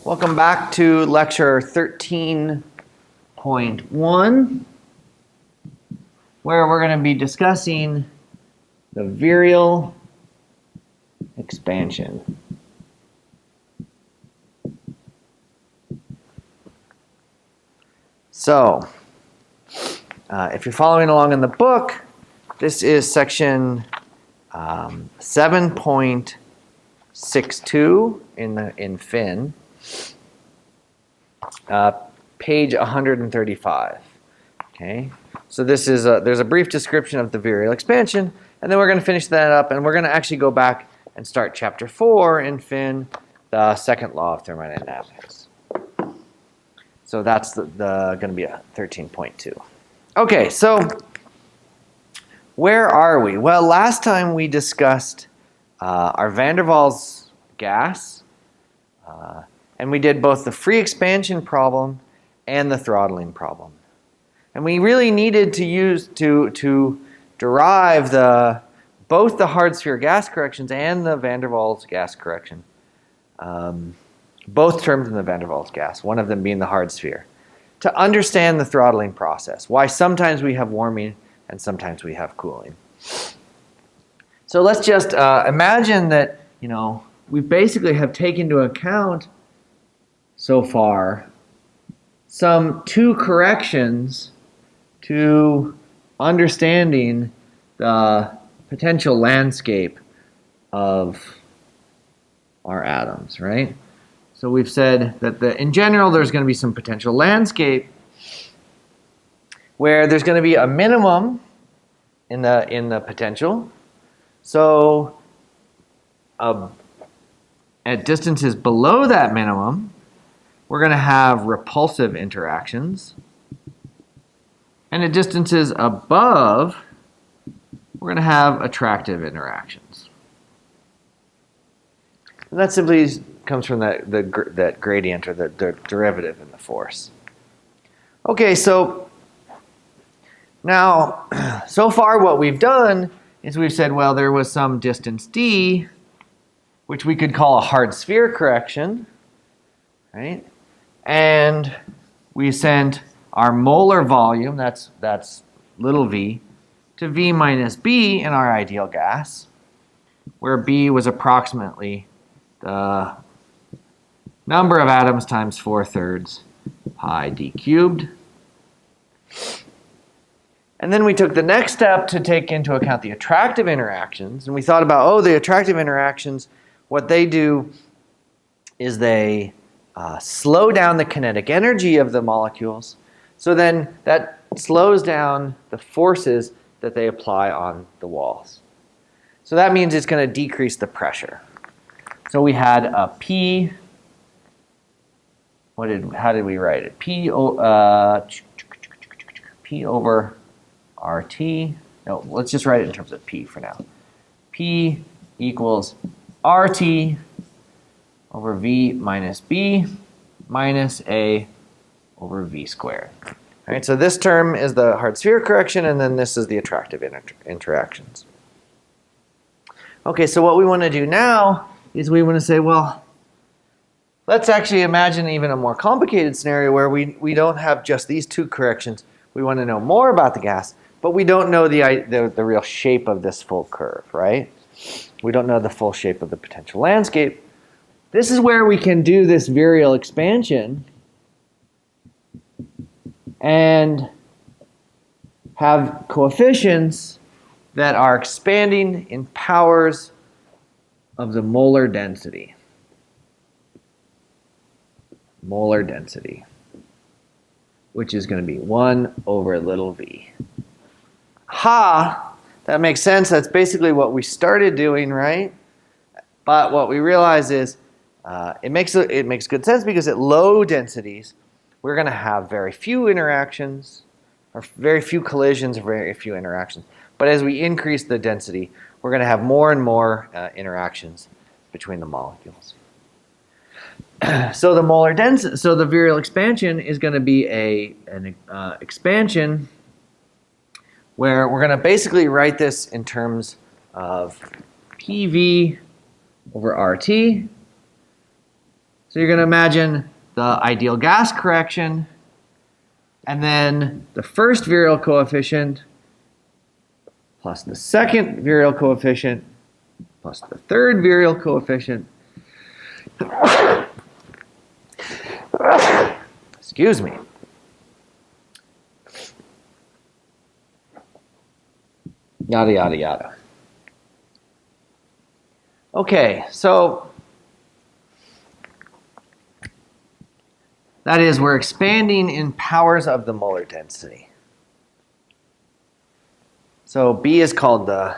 Welcome back to lecture 13.1, where we're going to be discussing the virial expansion. So, if you're following along in the book, this is section 7.62 in Fin. Page 135. Okay, so this is there's a brief description of the virial expansion, and then we're going to finish that up, and we're going to actually go back and start chapter 4 in Fin, the second law of thermodynamics. So that's going to be a 13.2. Okay, so where are we? Well, last time we discussed our van der Waals gas. And we did both the free expansion problem and the throttling problem. And we really needed to use to derive both the hard sphere gas corrections and the van der Waals gas correction. Both terms in the van der Waals gas, one of them being the hard sphere, to understand the throttling process, why sometimes we have warming and sometimes we have cooling. So let's just imagine that, we basically have taken into account so far some two corrections to understanding the potential landscape of our atoms, right? So we've said that in general there's going to be some potential landscape where there's going to be a minimum in the potential. So at distances below that minimum, we're going to have repulsive interactions. And at distances above, we're going to have attractive interactions. And that simply comes from that gradient or the derivative in the force. Okay, so now, so far what we've done is we've said, well, there was some distance d, which we could call a hard sphere correction, right? And we sent our molar volume, that's little v, to V minus B in our ideal gas, where B was approximately the number of atoms times 4/3 pi d cubed. And then we took the next step to take into account the attractive interactions, and we thought about, the attractive interactions, what they do is they slow down the kinetic energy of the molecules. So then that slows down the forces that they apply on the walls. So that means it's going to decrease the pressure. So we had a P. How did we write it? P over RT. No, let's just write it in terms of P for now. P equals RT over V minus B minus A over V squared. All right, so this term is the hard sphere correction, and then this is the attractive interactions. Okay, so what we want to do now is we want to say, well, let's actually imagine even a more complicated scenario where we don't have just these two corrections. We want to know more about the gas, but we don't know the real shape of this full curve, right? We don't know the full shape of the potential landscape. This is where we can do this virial expansion and have coefficients that are expanding in powers of the molar density. Molar density, which is going to be 1 over little v. That makes sense. That's basically what we started doing, right? But what we realize is it makes good sense because at low densities, we're going to have very few interactions, or very few collisions, or very few interactions. But as we increase the density, we're going to have more and more interactions between the molecules. So the molar density, so the virial expansion is going to be an expansion where we're going to basically write this in terms of PV over RT. So you're going to imagine the ideal gas correction, and then the first virial coefficient plus the second virial coefficient plus the third virial coefficient. Excuse me. Yada, yada, yada. Okay, so that is, we're expanding in powers of the molar density. So B is called the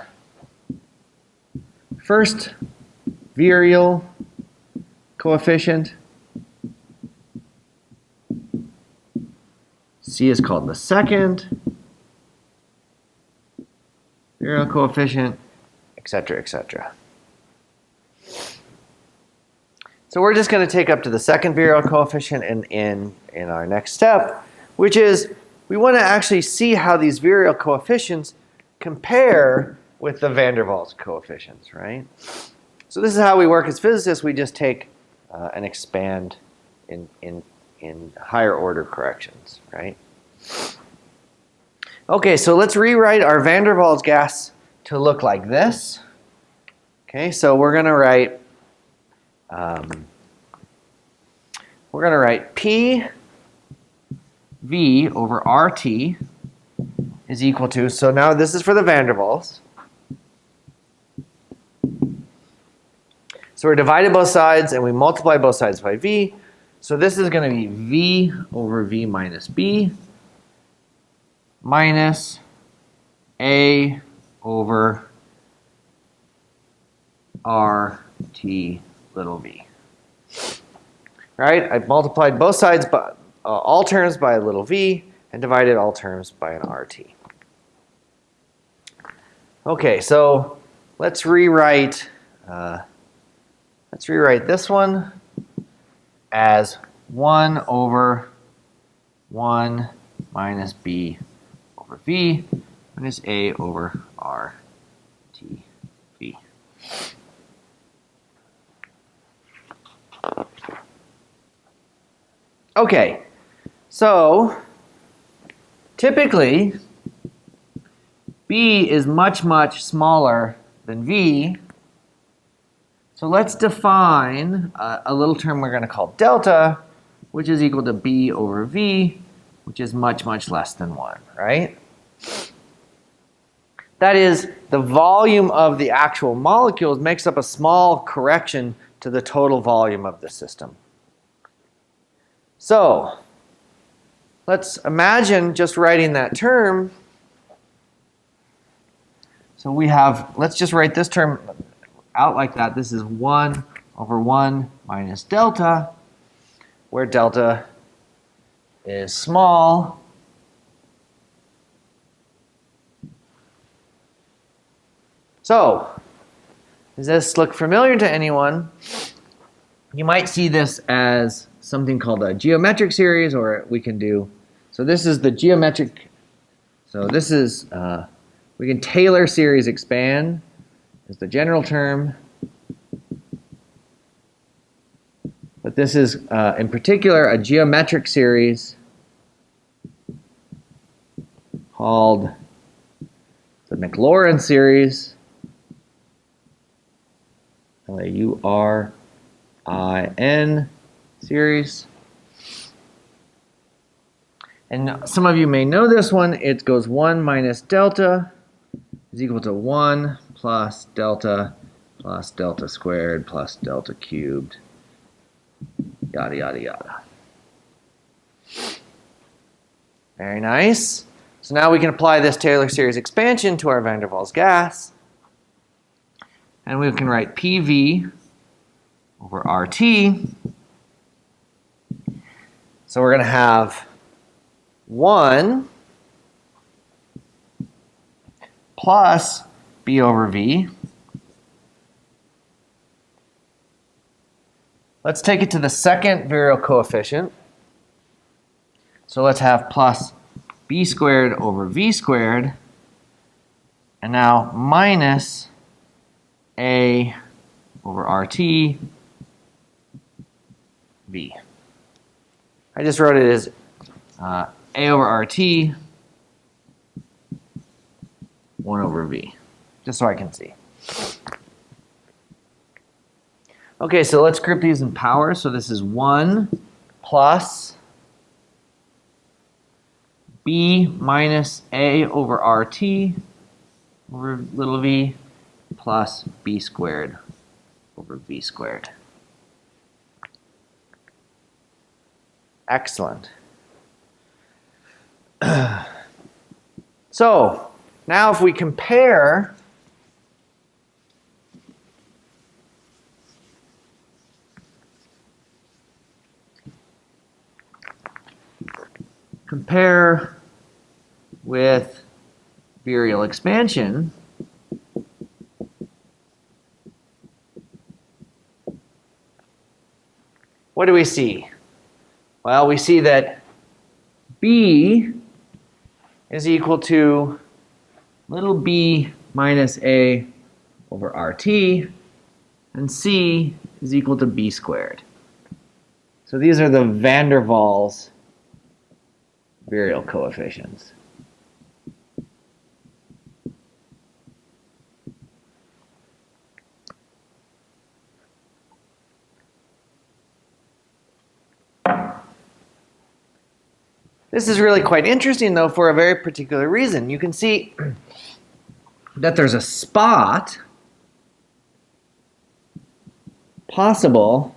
first virial coefficient. C is called the second virial coefficient, etc., etc. So we're just going to take up to the second virial coefficient in our next step, which is we want to actually see how these virial coefficients compare with the van der Waals coefficients, right? So this is how we work as physicists. We just take and expand in higher order corrections, right? Okay, so let's rewrite our van der Waals gas to look like this. Okay, so we're going to write P V over RT is equal to, so now this is for the van der Waals. So we're divided both sides and we multiply both sides by V. So this is going to be V over V minus B minus A over RT little v. Right? I multiplied both sides by all terms by a little v and divided all terms by an RT. Okay, so let's rewrite this one as 1 over 1 minus b over v minus a over RT v. Okay, so typically B is much, much smaller than V. So let's define a little term we're going to call delta, which is equal to B over V, which is much, much less than 1, right? That is, the volume of the actual molecules makes up a small correction to the total volume of the system. So let's imagine just writing that term. So we have, let's just write this term out like that. This is 1 over 1 minus delta, where delta is small. So, does this look familiar to anyone? You might see this as something called a geometric series, or we can do, so this is the geometric, so this is, we can Taylor series expand is the general term. But this is, in particular, a geometric series called the Maclaurin series. Laurin series. And some of you may know this one. It goes 1 minus delta is equal to 1 plus delta squared plus delta cubed, yada, yada, yada. Very nice. So now we can apply this Taylor series expansion to our van der Waals gas. And we can write PV over RT. So we're going to have 1 plus B over V. Let's take it to the second virial coefficient. So let's have plus B squared over V squared. And now minus A over RT V. I just wrote it as A over RT 1 over V, just so I can see. Okay, so let's group these in power. So this is 1 plus B minus A over RT over little v plus B squared over V squared. Excellent. So now if we compare with virial expansion, what do we see? Well, we see that B is equal to little b minus A over RT, and C is equal to B squared. So these are the van der Waals virial coefficients. This is really quite interesting, though, for a very particular reason. You can see that there's a spot possible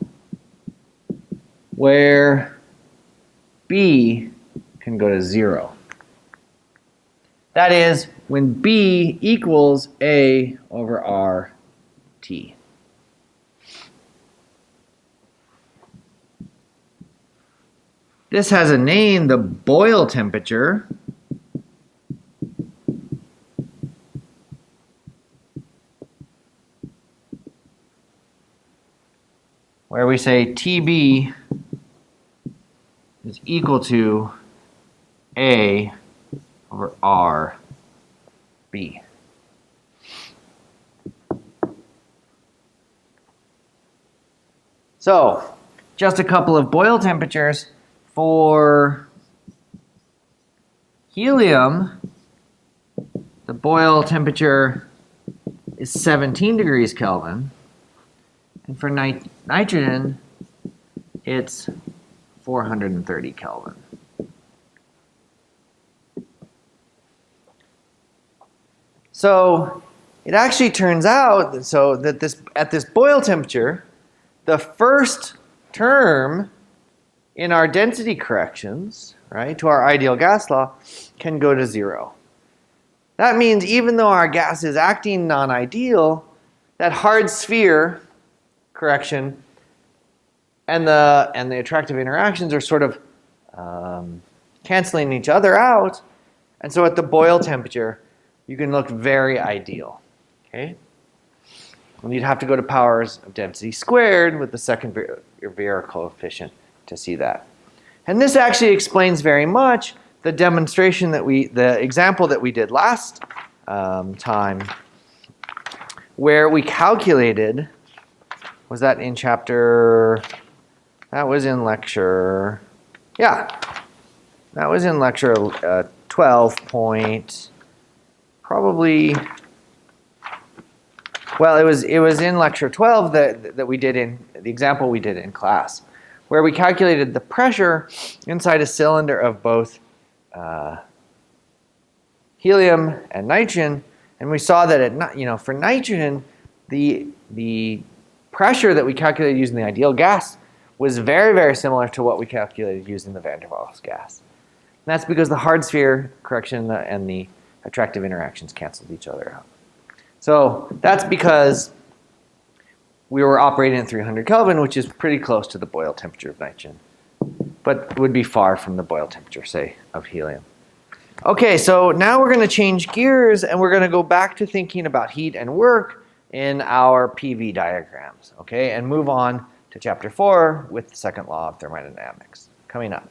where B can go to 0. That is when B equals A over RT. This has a name, the Boyle temperature. Where we say TB is equal to A over RB. So, just a couple of Boyle temperatures. For helium, the Boyle temperature is 17 degrees Kelvin, and for nitrogen, it's 430 Kelvin. So it actually turns out that at this Boyle temperature, the first term in our density corrections, right, to our ideal gas law, can go to 0. That means even though our gas is acting non-ideal, that hard sphere correction and the attractive interactions are sort of canceling each other out, and so at the Boyle temperature, you can look very ideal. Okay, and you'd have to go to powers of density squared with the second Virial coefficient to see that. And this actually explains very much the demonstration the example that we did last time, where we calculated, was that in chapter, that was in lecture, yeah, that was in lecture 12 point, probably, well, it was in lecture 12 that we did in, the example we did in class, where we calculated the pressure inside a cylinder of both helium and nitrogen, and we saw that for nitrogen, the pressure that we calculated using the ideal gas was very, very similar to what we calculated using the van der Waals gas. And that's because the hard sphere correction and the attractive interactions canceled each other out. So that's because we were operating at 300 Kelvin, which is pretty close to the Boyle temperature of nitrogen, but would be far from the Boyle temperature, say, of helium. Okay, so now we're going to change gears and we're going to go back to thinking about heat and work in our PV diagrams, okay, and move on to chapter 4 with the second law of thermodynamics coming up.